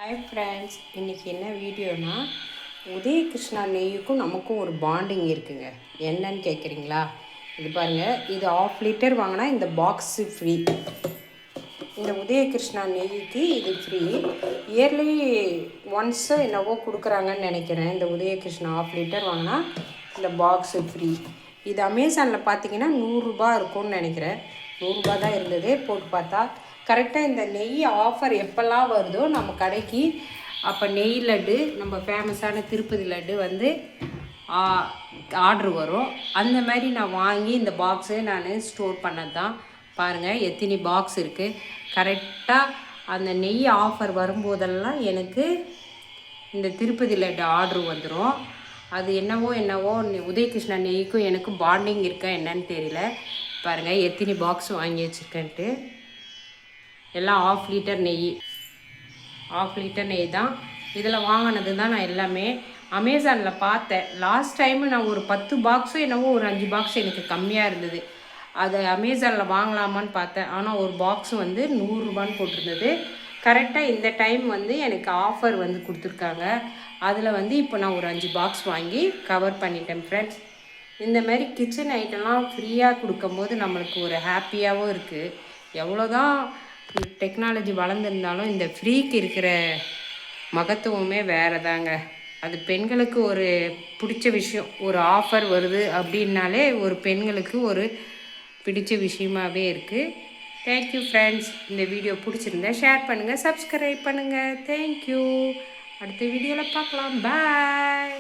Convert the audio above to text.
Hi friends, இன்றைக்கி என்ன வீடியோனா உதயகிருஷ்ணா நெய்யுக்கும் நமக்கும் ஒரு பாண்டிங் இருக்குங்க. என்னன்னு கேட்குறீங்களா? இது பாருங்கள், இது 1/2 லிட்டர் வாங்கினா இந்த பாக்ஸு ஃப்ரீ. இந்த உதயகிருஷ்ணா நெய்யுக்கு இது ஃப்ரீ. இயர்லி ஒன்ஸு என்னவோ கொடுக்குறாங்கன்னு நினைக்கிறேன். இந்த உதயகிருஷ்ணா 1/2 லிட்டர் வாங்கினா இந்த பாக்ஸு ஃப்ரீ. இது அமேசானில் பார்த்தீங்கன்னா 100 ரூபா இருக்கும்னு நினைக்கிறேன். 100 ரூபா தான் இருந்தது. போட்டு பார்த்தா கரெக்டாக இந்த நெய் ஆஃபர் எப்போல்லாம் வருதோ நம்ம கடைக்கு, அப்போ நெய் லட்டு, நம்ம ஃபேமஸான திருப்பதி லட்டு வந்து ஆர்ட்ரு வரும். அந்த மாதிரி நான் வாங்கி இந்த பாக்ஸை நான் ஸ்டோர் பண்ணது தான். பாருங்கள் எத்தனை பாக்ஸ் இருக்குது. கரெக்டாக அந்த நெய் ஆஃபர் வரும்போதெல்லாம் எனக்கு இந்த திருப்பதி லட்டு ஆர்ட்ரு வந்துடும். அது என்னவோ உதயகிருஷ்ணா நெய்க்கும் எனக்கும் பாண்டிங் இருக்கா என்னன்னு தெரியல. பாருங்கள் எத்தனை பாக்ஸ் வாங்கி வச்சுருக்கேன்ட்டு. எல்லாம் 1/2 லிட்டர் நெய், 1/2 லிட்டர் நெய் தான். இதில் வாங்கினது தான் நான் எல்லாமே. அமேசானில் பார்த்தேன் லாஸ்ட் டைமு. நான் ஒரு 10 பாக்ஸும் என்னவோ ஒரு 5 பாக்ஸ் எனக்கு கம்மியாக இருந்தது. அதை அமேசானில் வாங்கலாமான்னு பார்த்தேன். ஆனால் ஒரு பாக்ஸு வந்து 100 ரூபான்னு போட்டிருந்தது. கரெக்டாக இந்த டைம் வந்து எனக்கு ஆஃபர் வந்து கொடுத்துருக்காங்க. அதில் வந்து இப்போ நான் ஒரு 5 பாக்ஸ் வாங்கி கவர் பண்ணிட்டேன் ஃப்ரெண்ட்ஸ். இந்த மாதிரி கிச்சன் ஐட்டம்லாம் ஃப்ரீயாக கொடுக்கும்போது நம்மளுக்கு ஒரு ஹாப்பியாகவும் இருக்குது. எவ்வளோதான் டெக்னாலஜி வளர்ந்துருந்தாலும் இந்த ஃப்ரீக்கு இருக்கிற மகத்துவமே வேறு தாங்க. அது பெண்களுக்கு ஒரு பிடிச்ச விஷயம். ஒரு ஆஃபர் வருது அப்படின்னாலே ஒரு பெண்களுக்கு ஒரு பிடிச்ச விஷயமாகவே இருக்குது. Thank you friends. இந்த வீடியோ பிடிச்சிருந்தா ஷேர் பண்ணுங்கள், சப்ஸ்கிரைப் பண்ணுங்கள். தேங்க்யூ. அடுத்த வீடியோவில் பார்க்கலாம். பாய்.